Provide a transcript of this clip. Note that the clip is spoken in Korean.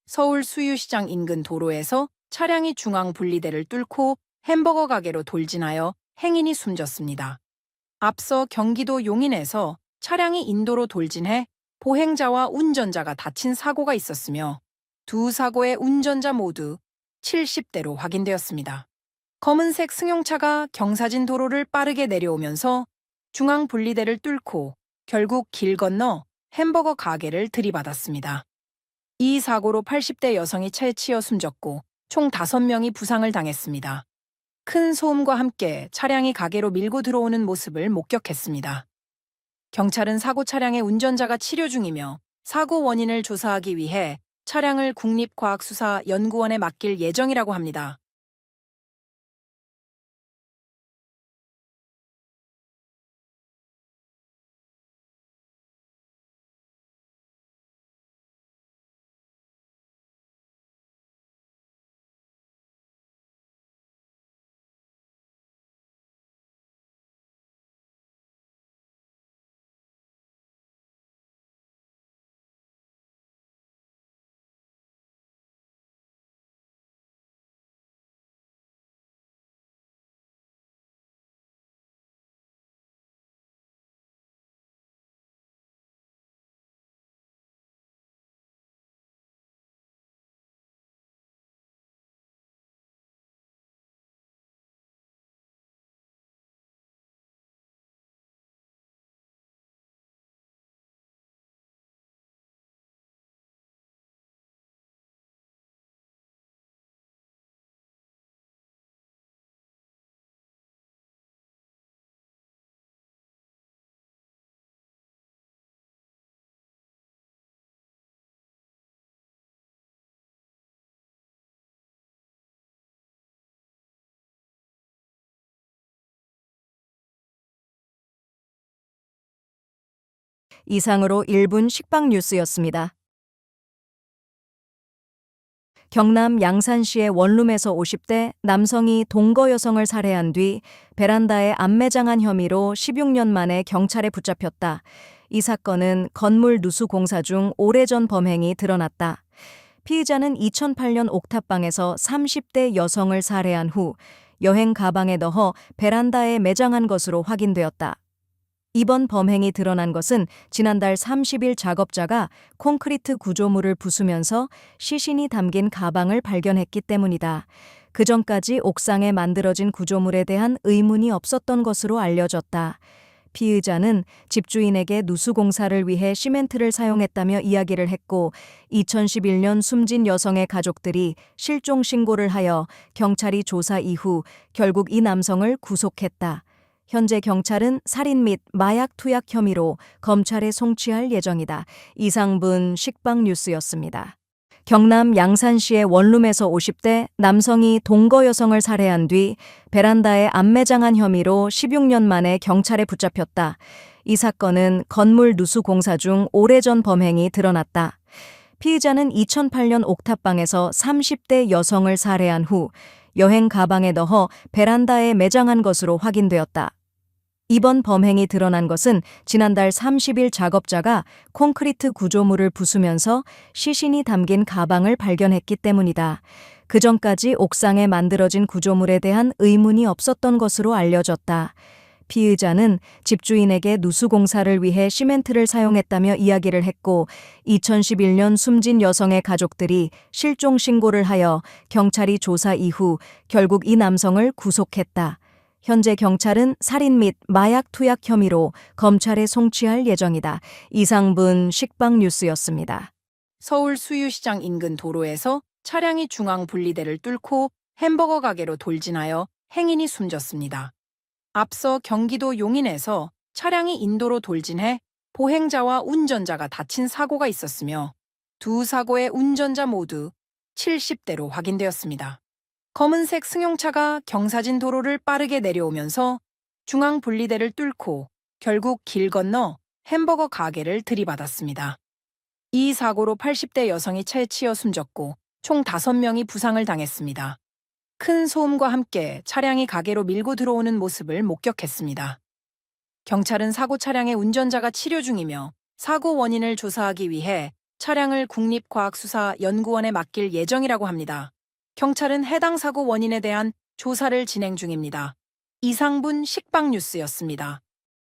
서울 수유시장 인근 도로에서 차량이 중앙 분리대를 뚫고 햄버거 가게로 돌진하여 행인이 숨졌습니다. 앞서 경기도 용인에서 차량이 인도로 돌진해 보행자와 운전자가 다친 사고가 있었으며 두 사고의 운전자 모두 70대로 확인되었습니다. 검은색 승용차가 경사진 도로를 빠르게 내려오면서 중앙 분리대를 뚫고 결국 길 건너 햄버거 가게를 들이받았습니다. 이 사고로 80대 여성이 차에 치여 숨졌고 총 5명이 부상을 당했습니다. 큰 소음과 함께 차량이 가게로 밀고 들어오는 모습을 목격했습니다. 경찰은 사고 차량의 운전자가 치료 중이며 사고 원인을 조사하기 위해 차량을 국립과학수사연구원에 맡길 예정이라고 합니다. 이상으로 1분 식빵 뉴스였습니다. 경남 양산시의 원룸에서 50대 남성이 동거 여성을 살해한 뒤 베란다에 안매장한 혐의로 16년 만에 경찰에 붙잡혔다. 이 사건은 건물 누수 공사 중 오래전 범행이 드러났다. 피의자는 2008년 옥탑방에서 30대 여성을 살해한 후 여행 가방에 넣어 베란다에 매장한 것으로 확인되었다. 이번 범행이 드러난 것은 지난달 30일 작업자가 콘크리트 구조물을 부수면서 시신이 담긴 가방을 발견했기 때문이다. 그전까지 옥상에 만들어진 구조물에 대한 의문이 없었던 것으로 알려졌다. 피의자는 집주인에게 누수공사를 위해 시멘트를 사용했다며 이야기를 했고 2011년 숨진 여성의 가족들이 실종 신고를 하여 경찰이 조사 이후 결국 이 남성을 구속했다. 현재 경찰은 살인 및 마약 투약 혐의로 검찰에 송치할 예정이다. 이상분 식빵 뉴스였습니다. 경남 양산시의 원룸에서 50대 남성이 동거 여성을 살해한 뒤 베란다에 안매장한 혐의로 16년 만에 경찰에 붙잡혔다. 이 사건은 건물 누수 공사 중 오래전 범행이 드러났다. 피의자는 2008년 옥탑방에서 30대 여성을 살해한 후 여행 가방에 넣어 베란다에 매장한 것으로 확인되었다. 이번 범행이 드러난 것은 지난달 30일 작업자가 콘크리트 구조물을 부수면서 시신이 담긴 가방을 발견했기 때문이다. 그전까지 옥상에 만들어진 구조물에 대한 의문이 없었던 것으로 알려졌다. 피의자는 집주인에게 누수공사를 위해 시멘트를 사용했다며 이야기를 했고 2011년 숨진 여성의 가족들이 실종 신고를 하여 경찰이 조사 이후 결국 이 남성을 구속했다. 현재 경찰은 살인 및 마약 투약 혐의로 검찰에 송치할 예정이다. 이상분 식빵 뉴스였습니다. 서울 수유시장 인근 도로에서 차량이 중앙 분리대를 뚫고 햄버거 가게로 돌진하여 행인이 숨졌습니다. 앞서 경기도 용인에서 차량이 인도로 돌진해 보행자와 운전자가 다친 사고가 있었으며 두 사고의 운전자 모두 70대로 확인되었습니다. 검은색 승용차가 경사진 도로를 빠르게 내려오면서 중앙 분리대를 뚫고 결국 길 건너 햄버거 가게를 들이받았습니다. 이 사고로 80대 여성이 차에 치여 숨졌고 총 5명이 부상을 당했습니다. 큰 소음과 함께 차량이 가게로 밀고 들어오는 모습을 목격했습니다. 경찰은 사고 차량의 운전자가 치료 중이며 사고 원인을 조사하기 위해 차량을 국립과학수사연구원에 맡길 예정이라고 합니다. 경찰은 해당 사고 원인에 대한 조사를 진행 중입니다. 이상분 식빵뉴스였습니다.